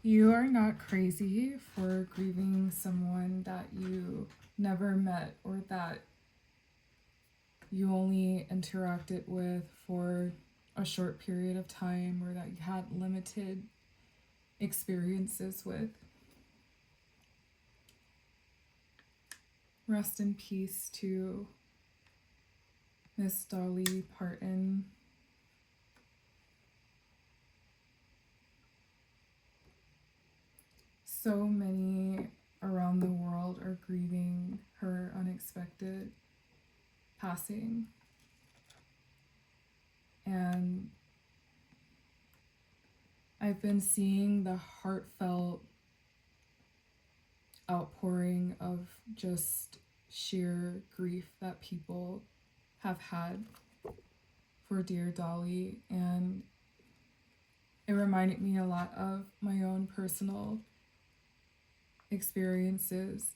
You are not crazy for grieving someone that you never met or that you only interacted with for a short period of time or that you had limited experiences with. Rest in peace to Miss Dolly Parton. So many around the world are grieving her unexpected passing. And I've been seeing the heartfelt outpouring of just sheer grief that people have had for dear Dolly, and it reminded me a lot of my own personal experiences.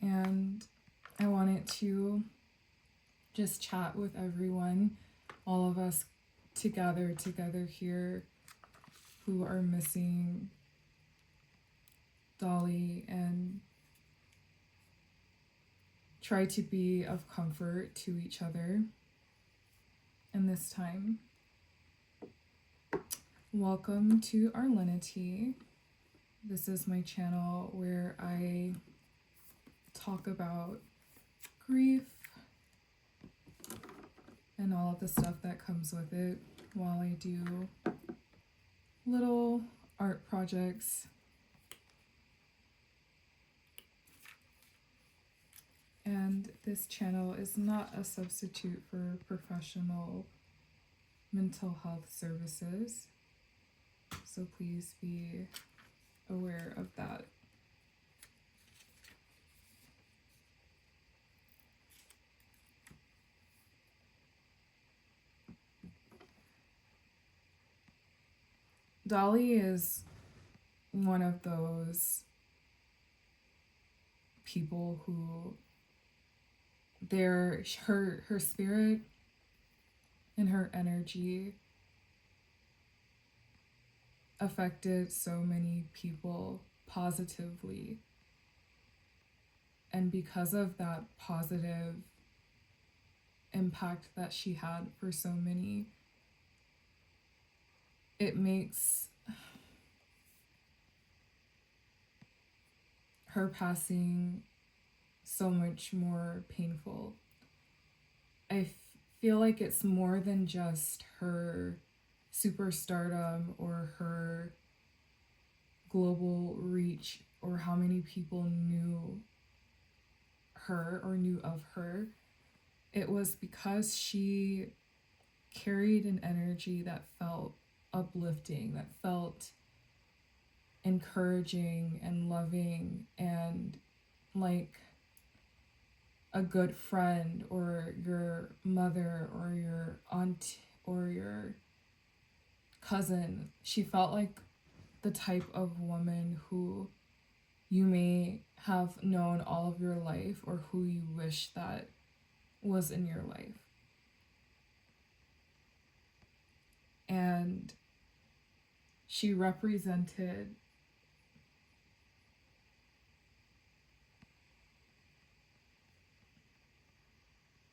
And I wanted to just chat with everyone, all of us together here who are missing Dolly, and try to be of comfort to each other in this time. Welcome to Arlenity. This is my channel where I talk about grief and all of the stuff that comes with it while I do little art projects. And this channel is not a substitute for professional mental health services, so please be aware of that. Dolly is one of those people who her spirit and her energy affected so many people positively. And because of that positive impact that she had for so many, it makes her passing so much more painful. I feel like it's more than just her superstardom or her global reach or how many people knew her or knew of her. It was because she carried an energy that felt uplifting, that felt encouraging and loving and like a good friend or your mother or your aunt or your cousin. She felt like the type of woman who you may have known all of your life or who you wish that was in your life. And she represented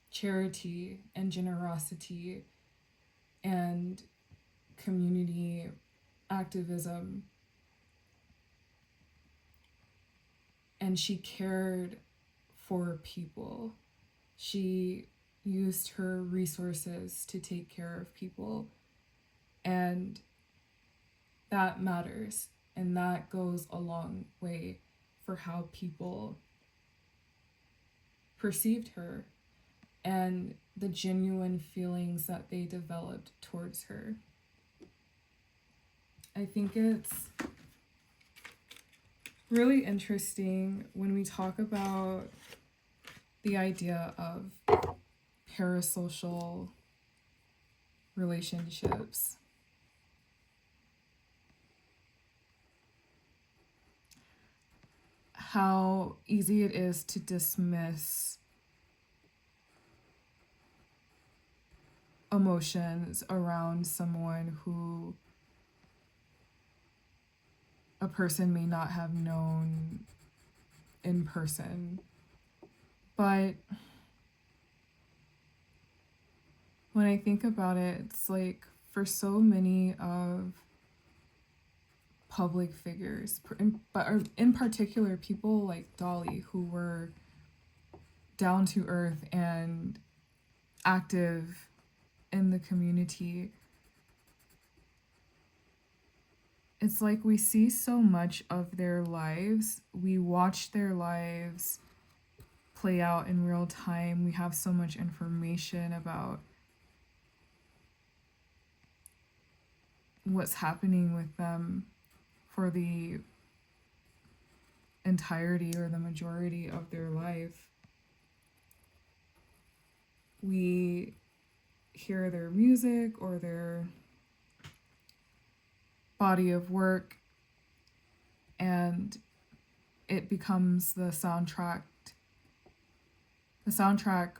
charity and generosity and community activism. And she cared for people. She used her resources to take care of people. And that matters. And that goes a long way for how people perceived her and the genuine feelings that they developed towards her. I think it's really interesting when we talk about the idea of parasocial relationships. How easy it is to dismiss emotions around someone who a person may not have known in person. But when I think about it, it's like for so many of public figures, but in particular people like Dolly, who were down to earth and active in the community, it's like we see so much of their lives. We watch their lives play out in real time. We have so much information about what's happening with them for the entirety or the majority of their life. We hear their music or their body of work, and it becomes the soundtrack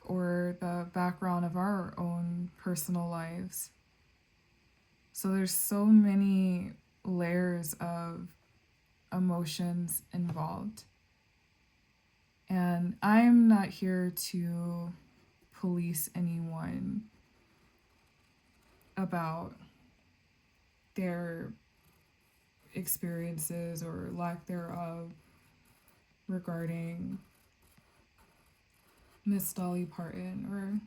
or the background of our own personal lives. So there's so many layers of emotions involved. And I'm not here to police anyone about their experiences or lack thereof regarding Miss Dolly Parton or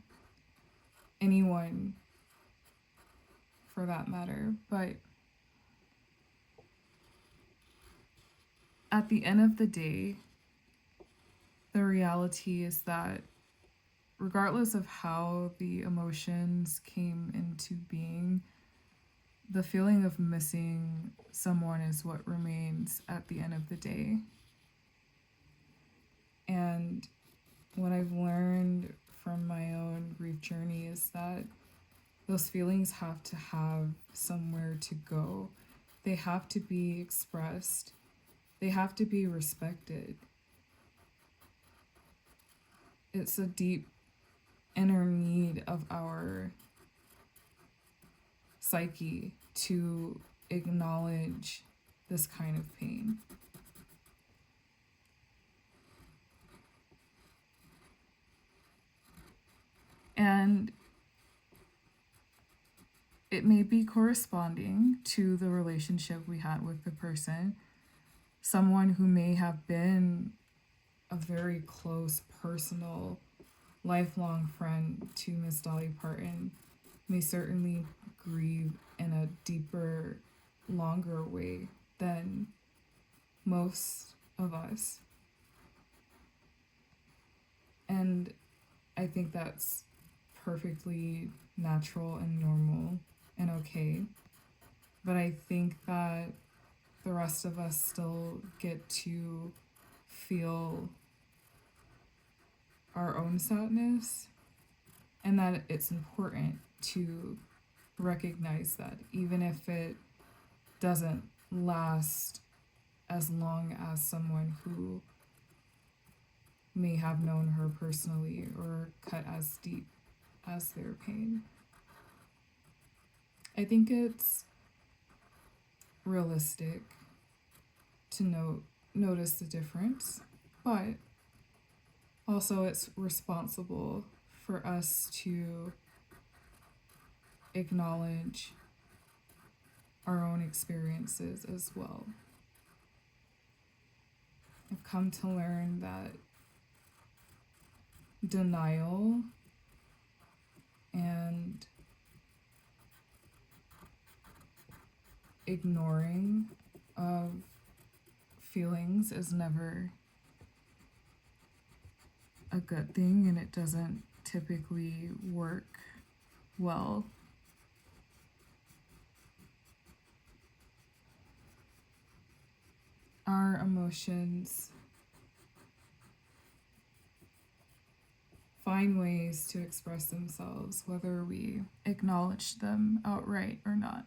anyone for that matter. But at the end of the day, the reality is that regardless of how the emotions came into being, the feeling of missing someone is what remains at the end of the day. And what I've learned from my own grief journey is that those feelings have to have somewhere to go. They have to be expressed. They have to be respected. It's a deep inner need of our psyche to acknowledge this kind of pain. And it may be corresponding to the relationship we had with the person. Someone who may have been a very close, personal, lifelong friend to Miss Dolly Parton may certainly grieve in a deeper, longer way than most of us. And I think that's perfectly natural and normal and okay. But I think that the rest of us still get to feel our own sadness, and that it's important to recognize that even if it doesn't last as long as someone who may have known her personally or cut as deep as their pain. I think it's realistic to notice the difference, but also it's responsible for us to acknowledge our own experiences as well. I've come to learn that denial and ignoring of feelings is never a good thing, and it doesn't typically work well. Our emotions find ways to express themselves, whether we acknowledge them outright or not.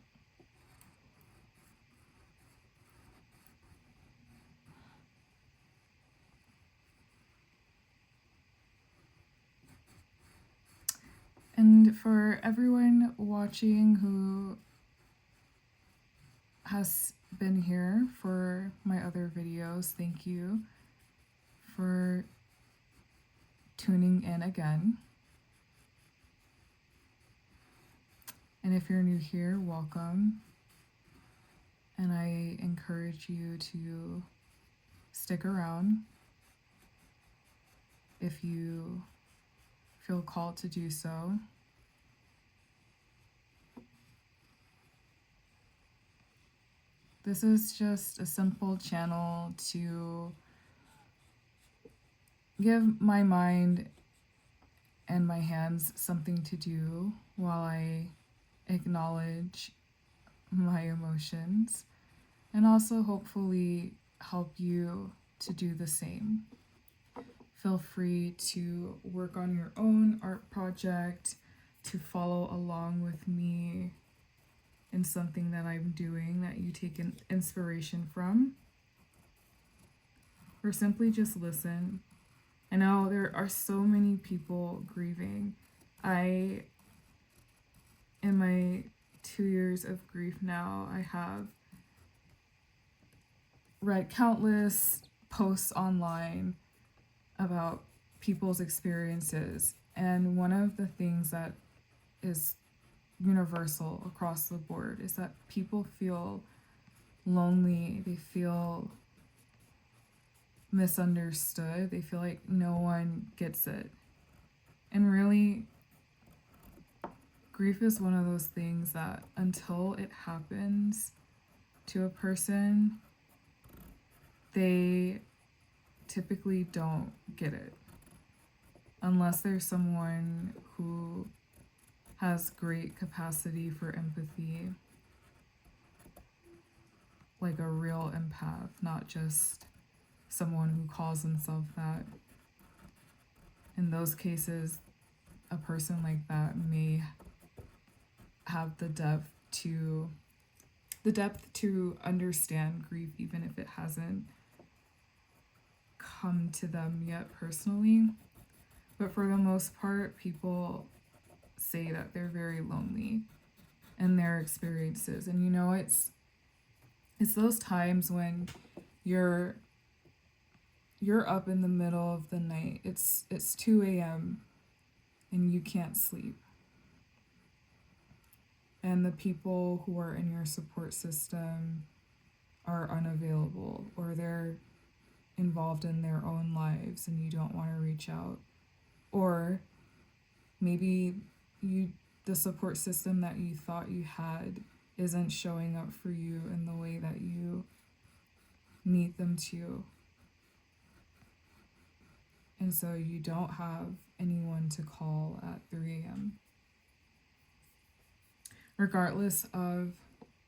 And for everyone watching who has been here for my other videos, thank you for tuning in again. And if you're new here, welcome. And I encourage you to stick around if you feel called to do so. This is just a simple channel to give my mind and my hands something to do while I acknowledge my emotions, and also hopefully help you to do the same. Feel free to work on your own art project, to follow along with me in something that I'm doing that you take an inspiration from, or simply just listen. I know there are so many people grieving. In my 2 years of grief now, I have read countless posts online about people's experiences, and one of the things that is universal across the board is that people feel lonely, they feel misunderstood, they feel like no one gets it. And really, grief is one of those things that until it happens to a person, they typically don't get it. Unless there's someone who has great capacity for empathy, like a real empath, not just someone who calls themselves that. In those cases, a person like that may have the depth to understand grief, even if it hasn't come to them yet personally. But for the most part, people say that they're very lonely in their experiences. And you know, it's those times when you're up in the middle of the night. It's 2 a.m. and you can't sleep. And the people who are in your support system are unavailable, or they're involved in their own lives and you don't want to reach out. Or maybe the support system that you thought you had isn't showing up for you in the way that you need them to. And so you don't have anyone to call at 3 a.m. Regardless of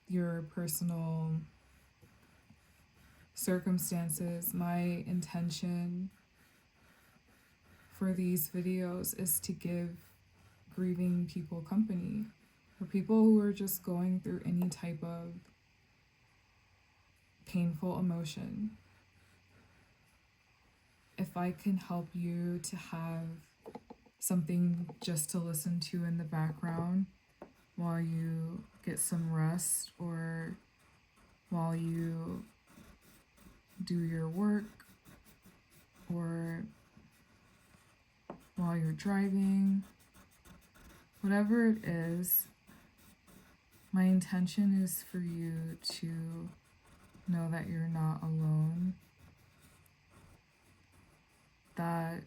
your personal circumstances, my intention for these videos is to give grieving people company, for people who are just going through any type of painful emotion. If I can help you to have something just to listen to in the background while you get some rest, or while you do your work, or while you're driving, whatever it is, my intention is for you to know that you're not alone, that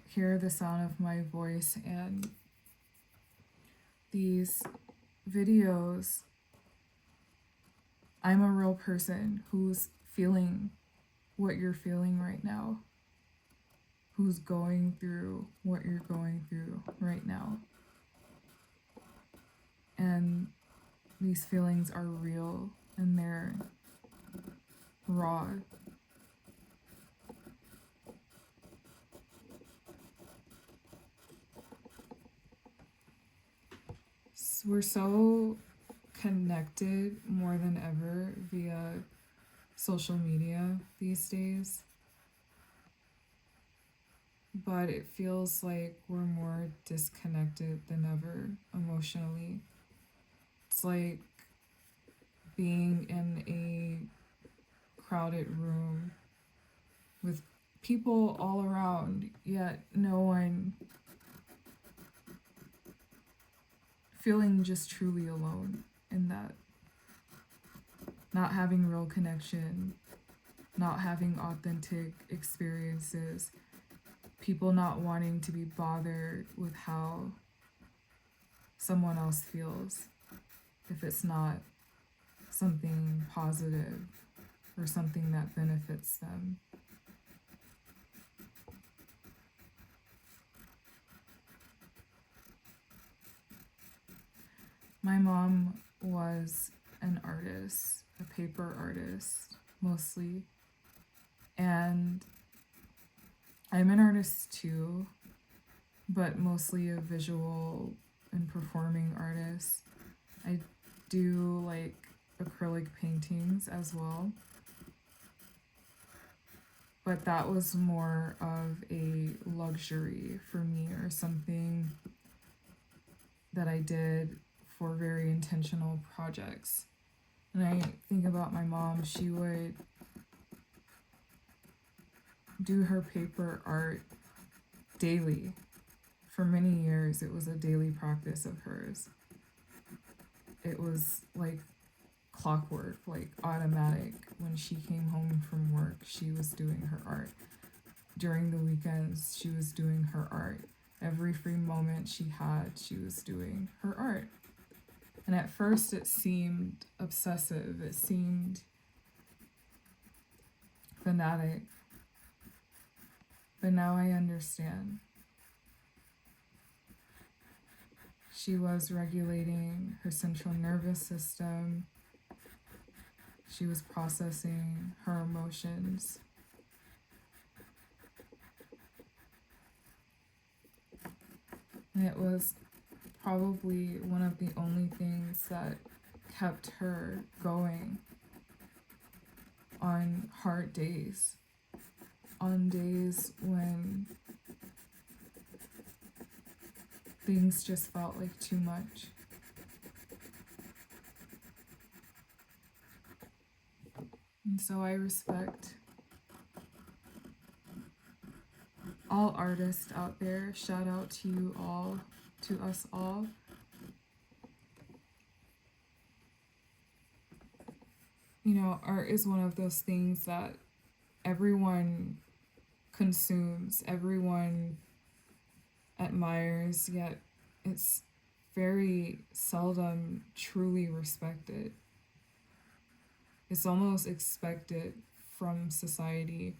hear the sound of my voice, and these videos, I'm a real person who's feeling what you're feeling right now, who's going through what you're going through right now. And these feelings are real and they're raw. We're so connected more than ever via social media these days. but it feels like we're more disconnected than ever emotionally. It's like being in a crowded room with people all around, yet no one feeling just truly alone in that. Not having real connection, not having authentic experiences, people not wanting to be bothered with how someone else feels if it's not something positive or something that benefits them. My mom was an artist, a paper artist mostly, and I'm an artist too, but mostly a visual and performing artist. I do like acrylic paintings as well, but that was more of a luxury for me, or something that I did for very intentional projects. And I think about my mom, she would do her paper art daily. For many years, it was a daily practice of hers. It was like clockwork, like automatic. When she came home from work, she was doing her art. During the weekends, she was doing her art. Every free moment she had, she was doing her art. And at first, it seemed obsessive, it seemed fanatic. But now I understand. She was regulating her central nervous system. She was processing her emotions. And it was probably one of the only things that kept her going on hard days, on days when things just felt like too much. And so I respect all artists out there. Shout out to you all, to us all. You know, art is one of those things that everyone consumes, everyone admires, yet it's very seldom truly respected. It's almost expected from society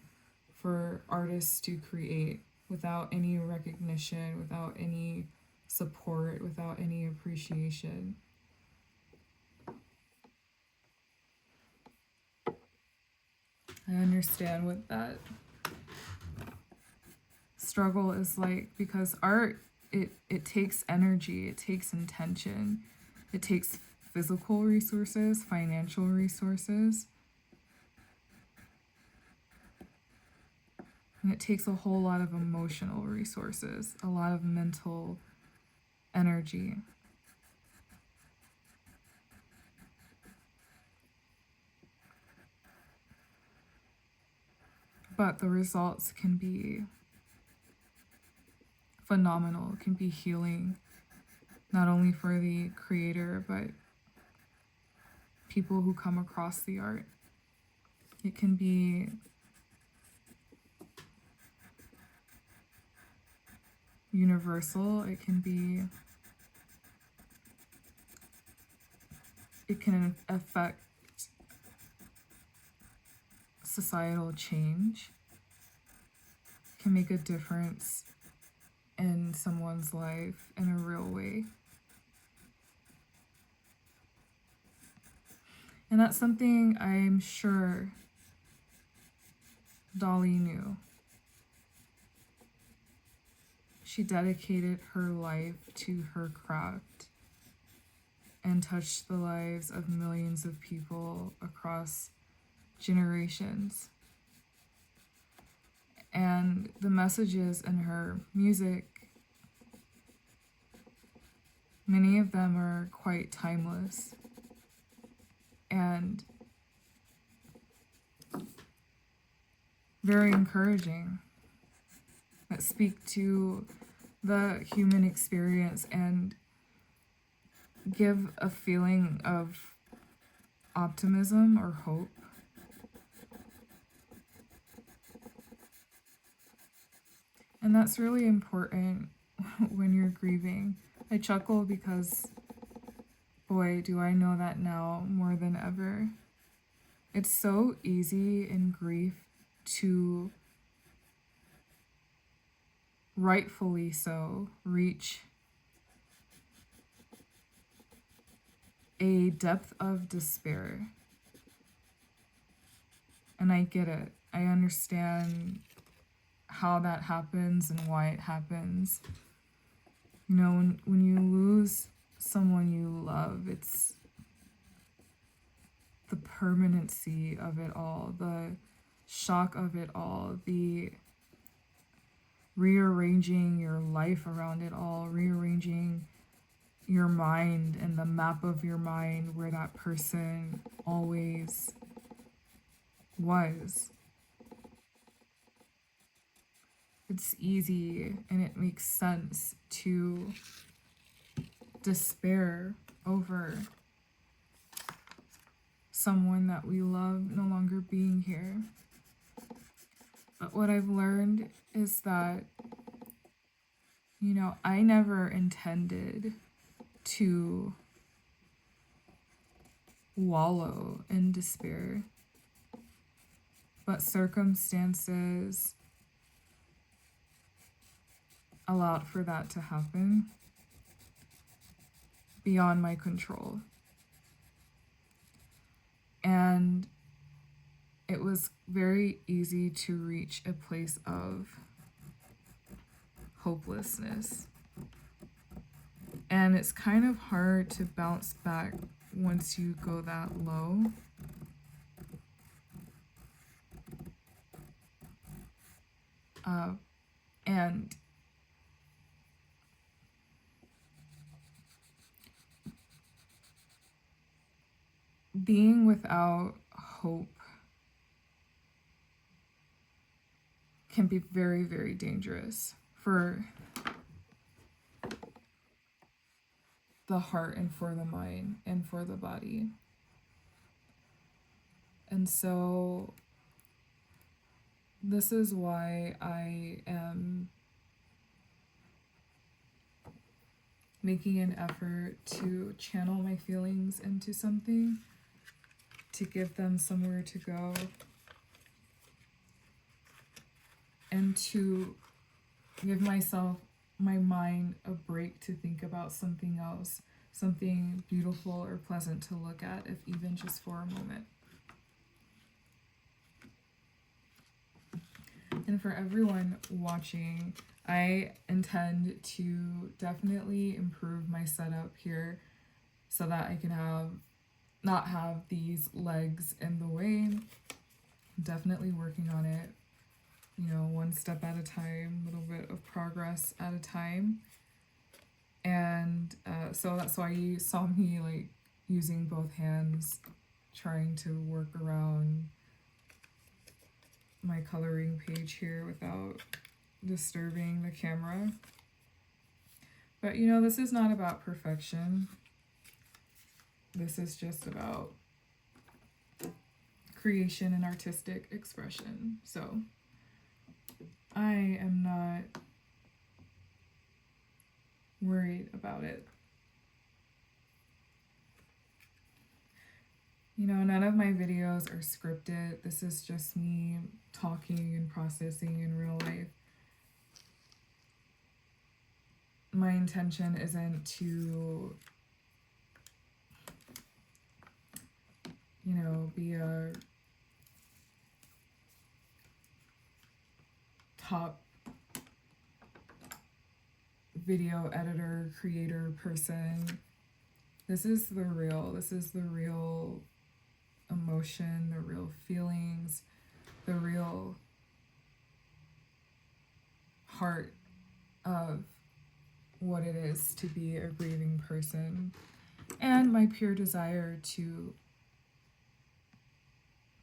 for artists to create without any recognition, without any support, without any appreciation. I understand what that struggle is like, because art, it takes energy, it takes intention, it takes physical resources, financial resources, and it takes a whole lot of emotional resources, a lot of mental energy. But the results can be phenomenal, it can be healing, not only for the creator, but people who come across the art. It can be universal, it can affect societal change, it can make a difference in someone's life in a real way. And that's something I'm sure Dolly knew. She dedicated her life to her craft and touched the lives of millions of people across generations. And the messages in her music, many of them are quite timeless and very encouraging, that speak to the human experience and give a feeling of optimism or hope. And that's really important when you're grieving. I chuckle because, boy, do I know that now more than ever. It's so easy in grief to, rightfully so, reach a depth of despair. And I get it. I understand how that happens and why it happens. You know, when you lose someone you love, it's the permanency of it all, the shock of it all, the rearranging your life around it all, rearranging your mind and the map of your mind where that person always was. It's easy and it makes sense to despair over someone that we love no longer being here. But what I've learned is that, you know, I never intended to wallow in despair, but circumstances allowed for that to happen beyond my control. And it was very easy to reach a place of hopelessness. And it's kind of hard to bounce back once you go that low. And being without hope can be very, very dangerous for the heart and for the mind and for the body. And so this is why I am making an effort to channel my feelings into something, to give them somewhere to go, and to give myself, my mind, a break to think about something else, something beautiful or pleasant to look at, if even just for a moment. And for everyone watching, I intend to definitely improve my setup here so that I can not have these legs in the way. I'm definitely working on it, you know, one step at a time, a little bit of progress at a time. And so that's why you saw me like using both hands, trying to work around my coloring page here without disturbing the camera. But you know, this is not about perfection. This is just about creation and artistic expression. So I am not worried about it. You know, none of my videos are scripted. This is just me talking and processing in real life. My intention isn't to, you know, be a top video editor, creator person. This is the real. This is the real emotion, the real feelings, the real heart of what it is to be a grieving person, and my pure desire to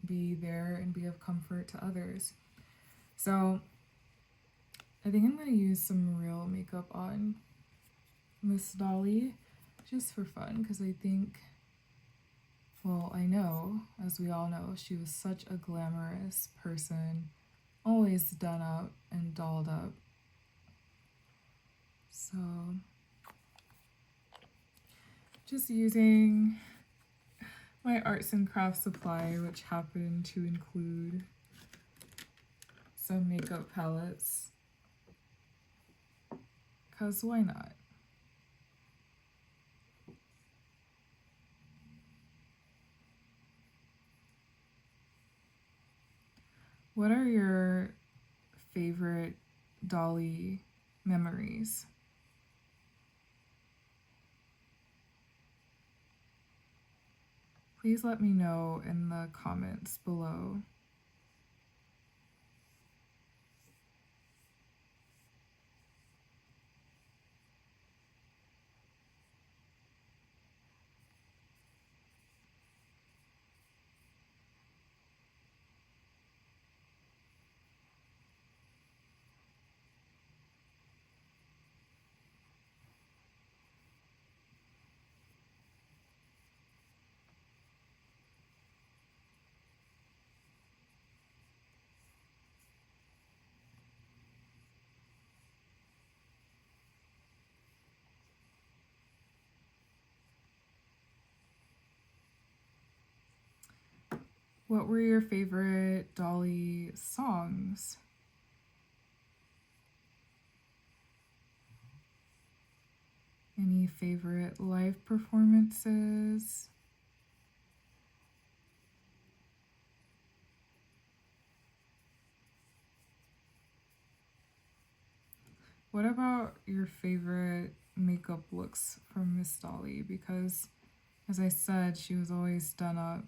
be there and be of comfort to others. So I think I'm going to use some real makeup on Miss Dolly just for fun, because I think, well, I know, as we all know, she was such a glamorous person, always done up and dolled up. So just using my arts and crafts supply, which happened to include some makeup palettes, because why not? What are your favorite Dolly memories? Please let me know in the comments below. What were your favorite Dolly songs? Any favorite live performances? What about your favorite makeup looks from Miss Dolly? Because, as I said, she was always done up.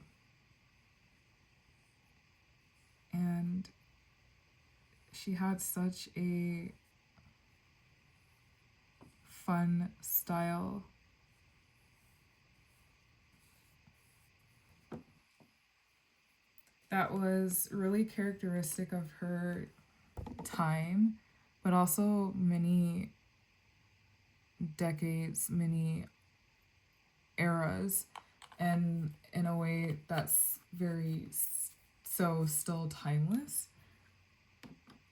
And she had such a fun style. That was really characteristic of her time, but also many decades, many eras, and in a way that's very so still timeless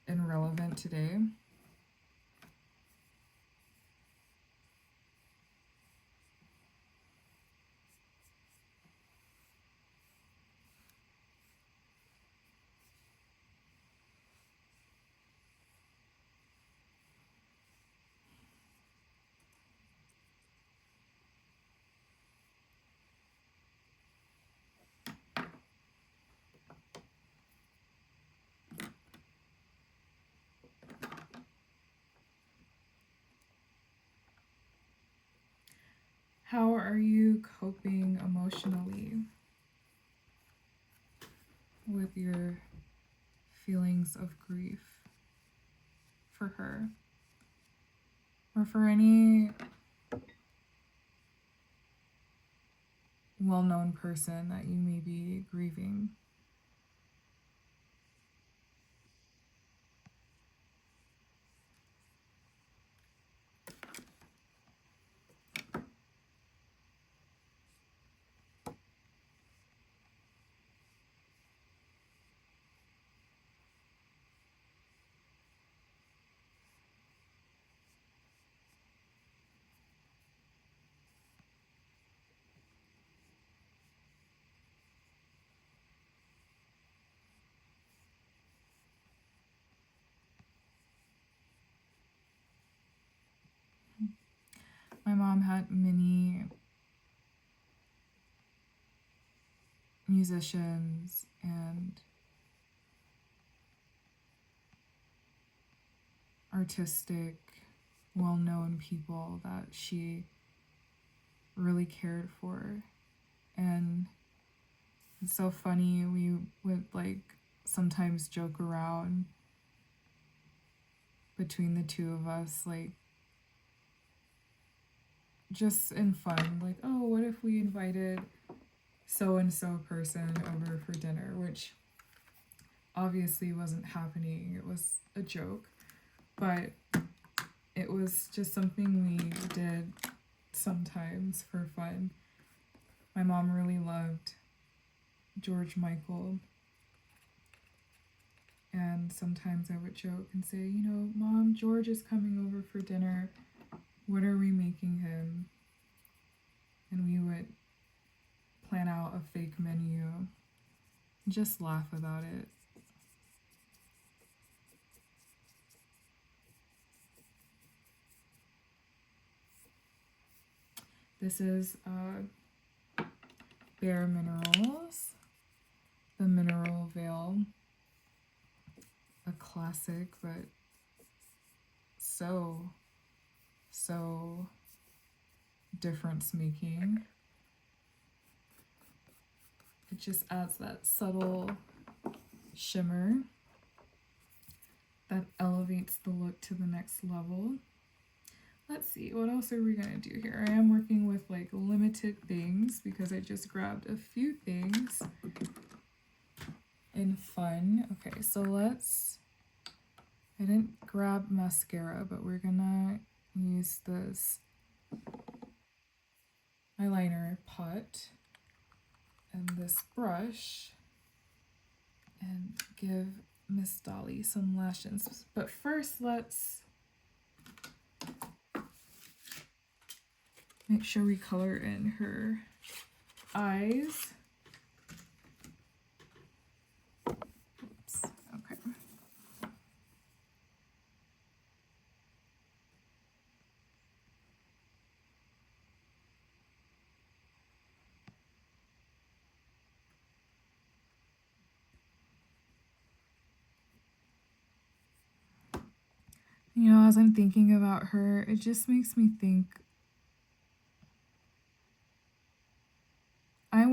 and relevant today. How are you coping emotionally with your feelings of grief for her? Or for any well known person that you may be grieving? My mom had many musicians and artistic, well known people that she really cared for. And it's so funny, we would like sometimes joke around between the two of us, like just in fun, like, oh, what if we invited so and so person over for dinner, which obviously wasn't happening. It was a joke, but it was just something we did sometimes for fun. My mom really loved George Michael, and sometimes I would joke and say, you know, Mom, George is coming over for dinner. What are we making him? And we would plan out a fake menu and just laugh about it. This is Bare Minerals, the Mineral Veil. A classic, but so difference making. It just adds that subtle shimmer that elevates the look to the next level. Let's see, what else are we gonna do here? I am working with like limited things because I just grabbed a few things in fun. Okay, so I didn't grab mascara, but we're gonna use this eyeliner pot and this brush and give Miss Dolly some lashes. But first, let's make sure we color in her eyes. Oops, okay. You know, as I'm thinking about her, it just makes me think I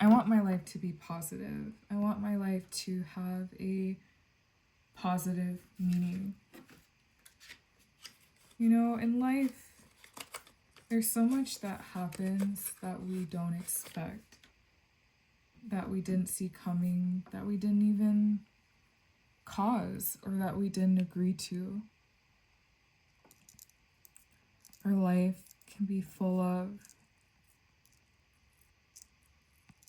want my life to be positive. I want my life to have a positive meaning. You know, in life, there's so much that happens that we don't expect, that we didn't see coming, that we didn't even cause, or that we didn't agree to. Our life can be full of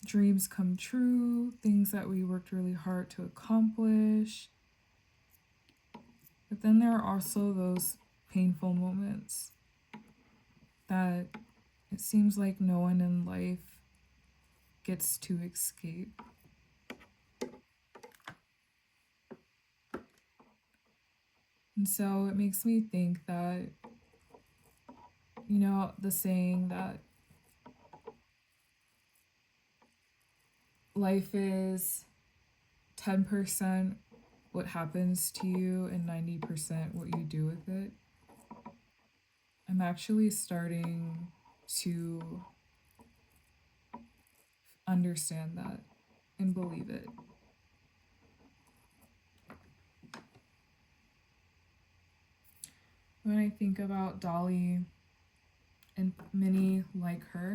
dreams come true, things that we worked really hard to accomplish. But then there are also those painful moments that it seems like no one in life gets to escape. And so it makes me think that, you know, the saying that life is 10% what happens to you and 90% what you do with it. I'm actually starting to understand that and believe it. When I think about Dolly and many like her,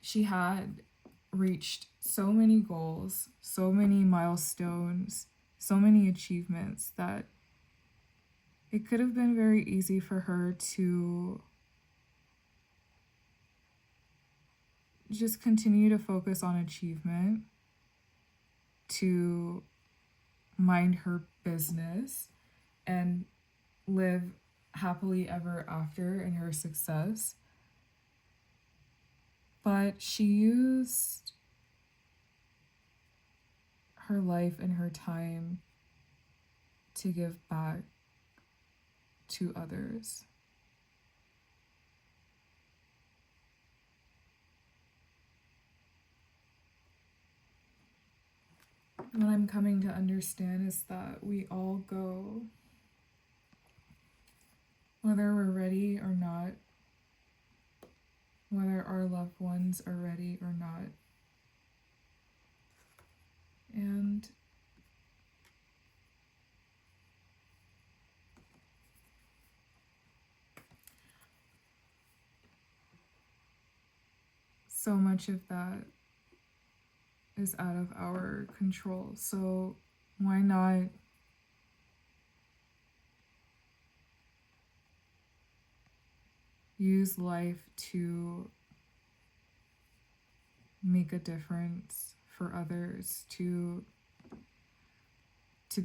she had reached so many goals, so many milestones, so many achievements that it could have been very easy for her to just continue to focus on achievement, to mind her business, and live happily ever after in her success. But she used her life and her time to give back to others. What I'm coming to understand is that we all go, whether we're ready or not, whether our loved ones are ready or not. And so much of that is out of our control. So why not use life to make a difference for others, to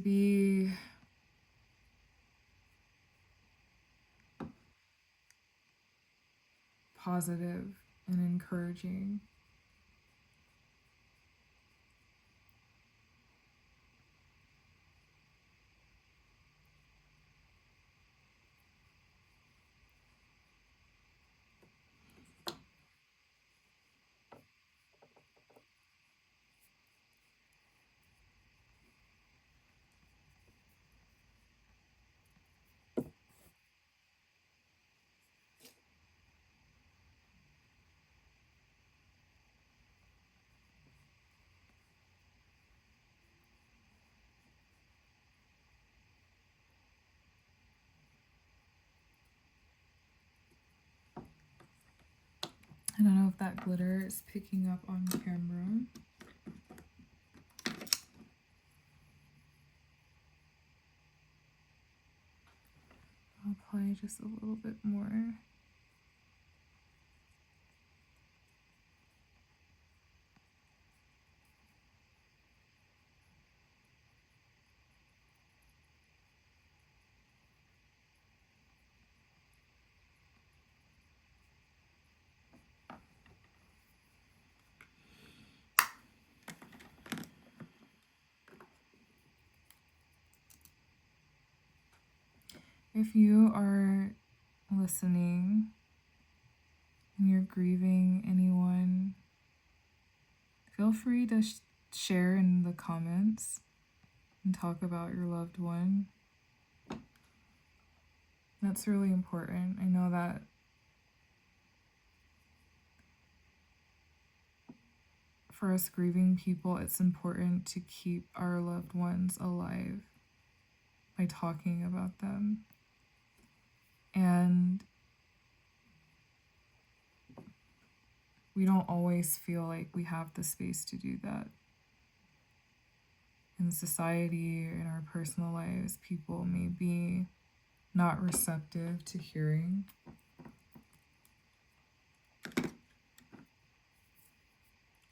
be positive and encouraging. I don't know if that glitter is picking up on camera. I'll apply just a little bit more. If you are listening and you're grieving anyone, feel free to share in the comments and talk about your loved one. That's really important. I know that for us grieving people, it's important to keep our loved ones alive by talking about them. And we don't always feel like we have the space to do that. In society, in our personal lives, people may be not receptive to hearing.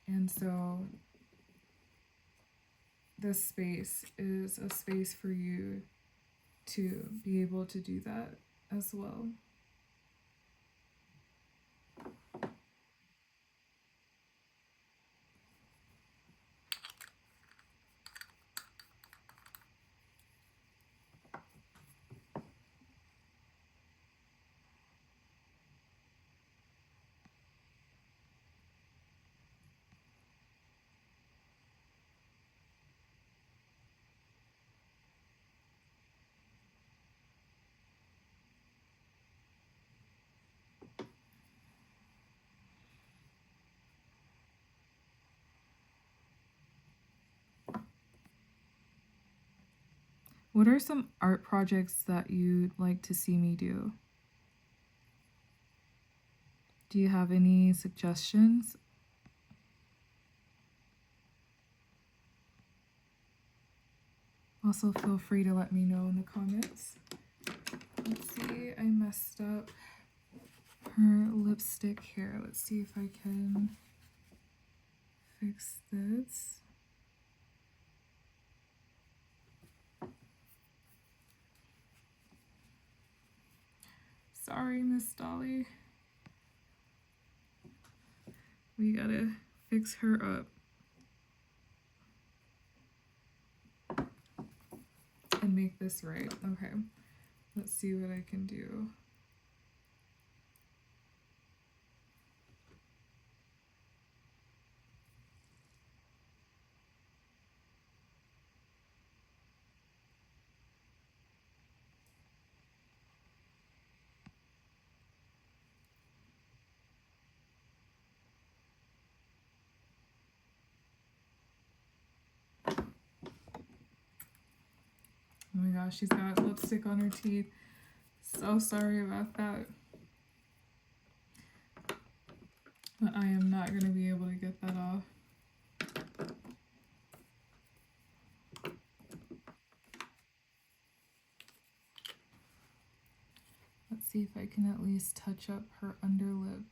And so this space is a space for you to be able to do that as well. What are some art projects that you'd like to see me do? Do you have any suggestions? Also, feel free to let me know in the comments. Let's see, I messed up her lipstick here. Let's see if I can fix this. Sorry, Miss Dolly. We gotta fix her up. And make this right. Okay. Let's see what I can do. Oh my gosh, she's got lipstick on her teeth. So sorry about that. But I am not going to be able to get that off. Let's see if I can at least touch up her underlip.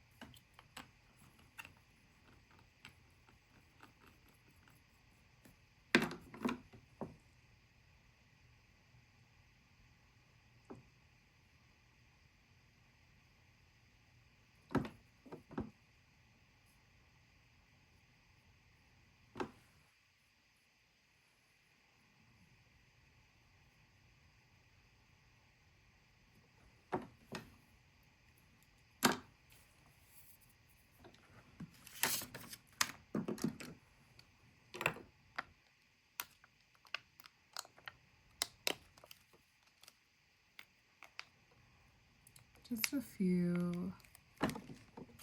Just a few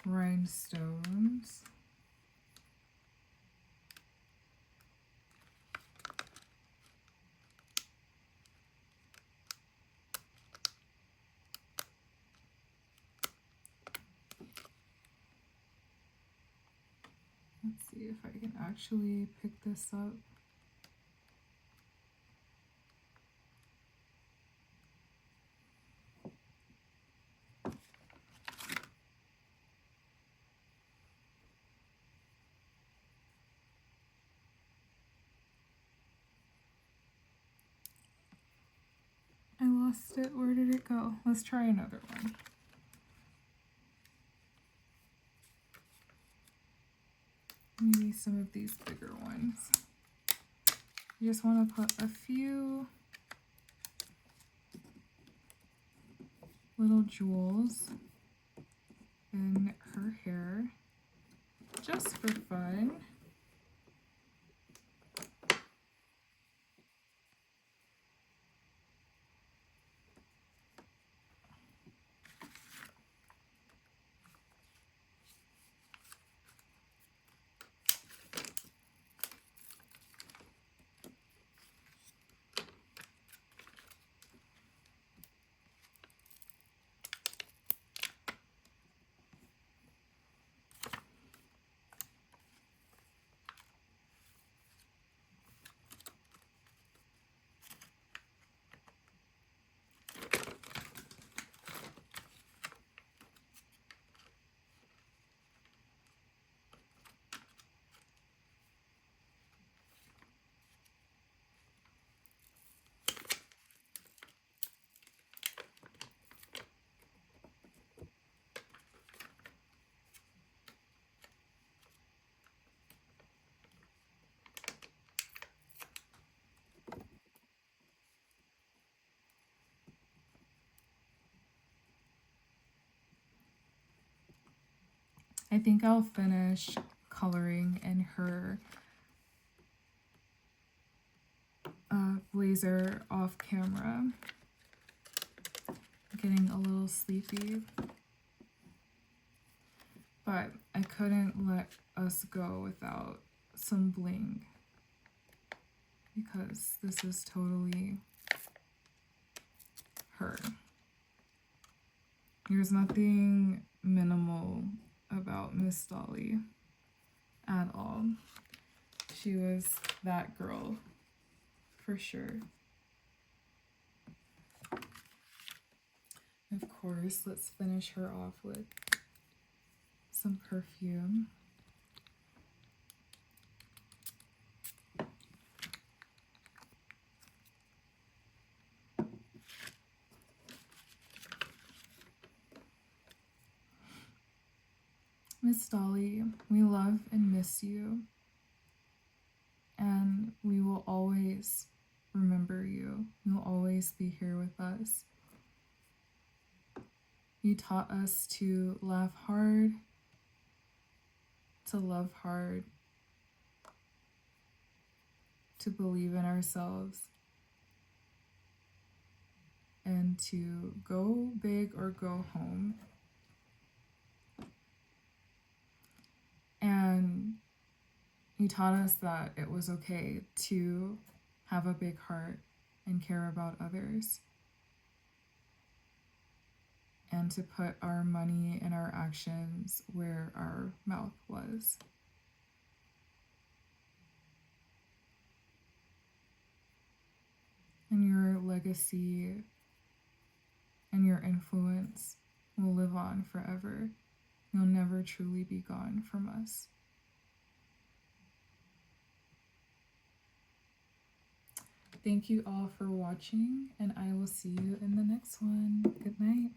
rhinestones. Let's see if I can actually pick this up. I lost it. Where did it go? Let's try another one. Maybe some of these bigger ones. You just want to put a few little jewels in her hair just for fun. I think I'll finish coloring in her blazer off camera. I'm getting a little sleepy, but I couldn't let us go without some bling because this is totally her. There's nothing minimal about Miss Dolly at all. She was that girl for sure. Of course, let's finish her off with some perfume. Miss Dolly, we love and miss you, and we will always remember you. You'll always be here with us. You taught us to laugh hard, to love hard, to believe in ourselves, and to go big or go home. And you taught us that it was okay to have a big heart and care about others, and to put our money and our actions where our mouth was. And your legacy and your influence will live on forever. You'll never truly be gone from us. Thank you all for watching, and I will see you in the next one. Good night.